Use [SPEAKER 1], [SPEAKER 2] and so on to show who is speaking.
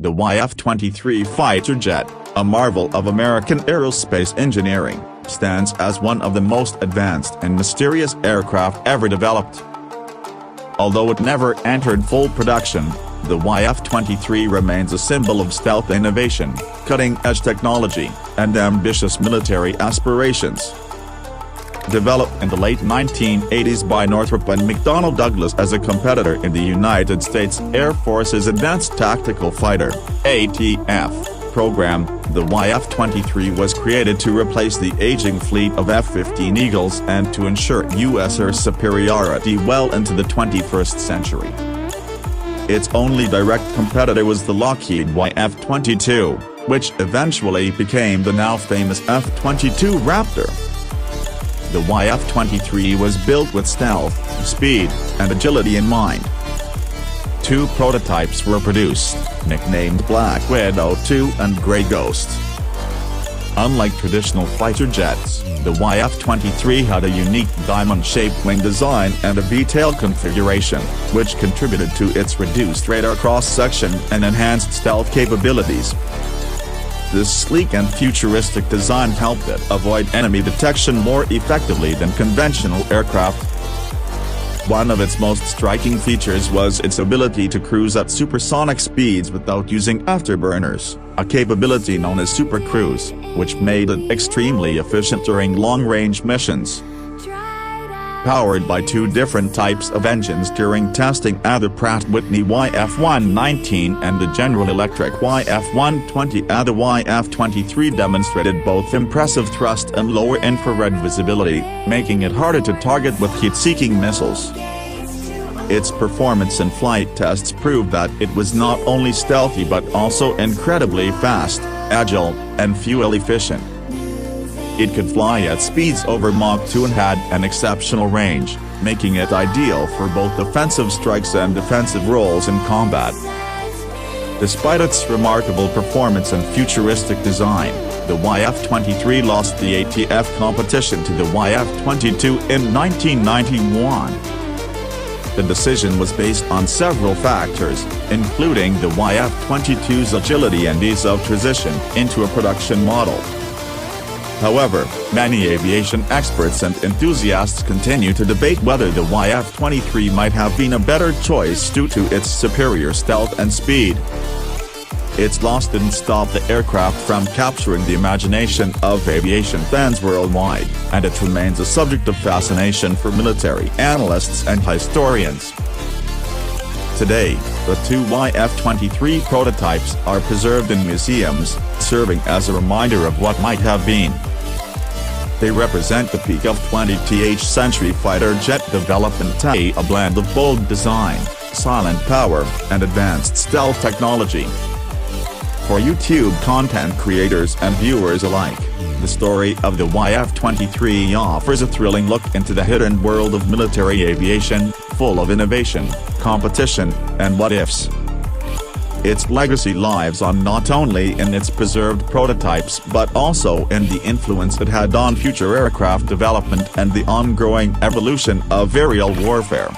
[SPEAKER 1] The YF-23 fighter jet, a marvel of American aerospace engineering, stands as one of the most advanced and mysterious aircraft ever developed. Although it never entered full production, the YF-23 remains a symbol of stealth innovation, cutting-edge technology, and ambitious military aspirations. Developed in the late 1980s by Northrop and McDonnell Douglas as a competitor in the United States Air Force's Advanced Tactical Fighter (ATF) program, the YF-23 was created to replace the aging fleet of F-15 Eagles and to ensure U.S. air superiority well into the 21st century. Its only direct competitor was the Lockheed YF-22, which eventually became the now famous F-22 Raptor. The YF-23 was built with stealth, speed, and agility in mind. Two prototypes were produced, nicknamed Black Widow 2 and Grey Ghost. Unlike traditional fighter jets, the YF-23 had a unique diamond-shaped wing design and a V-tail configuration, which contributed to its reduced radar cross-section and enhanced stealth capabilities. This sleek and futuristic design helped it avoid enemy detection more effectively than conventional aircraft. One of its most striking features was its ability to cruise at supersonic speeds without using afterburners, a capability known as supercruise, which made it extremely efficient during long-range missions. Powered by two different types of engines during testing at the Pratt & Whitney YF-119 and the General Electric YF-120, the YF-23 demonstrated both impressive thrust and lower infrared visibility, making it harder to target with heat-seeking missiles. Its performance in flight tests proved that it was not only stealthy but also incredibly fast, agile, and fuel-efficient. It could fly at speeds over Mach 2 and had an exceptional range, making it ideal for both offensive strikes and defensive roles in combat. Despite its remarkable performance and futuristic design, the YF-23 lost the ATF competition to the YF-22 in 1991. The decision was based on several factors, including the YF-22's agility and ease of transition into a production model. However, many aviation experts and enthusiasts continue to debate whether the YF-23 might have been a better choice due to its superior stealth and speed. Its loss didn't stop the aircraft from capturing the imagination of aviation fans worldwide, and it remains a subject of fascination for military analysts and historians. Today, the two YF-23 prototypes are preserved in museums, serving as a reminder of what might have been. They represent the peak of 20th century fighter jet development, a blend of bold design, silent power, and advanced stealth technology. For YouTube content creators and viewers alike, the story of the YF-23 offers a thrilling look into the hidden world of military aviation, full of innovation, competition, and what-ifs. Its legacy lives on not only in its preserved prototypes but also in the influence it had on future aircraft development and the ongoing evolution of aerial warfare.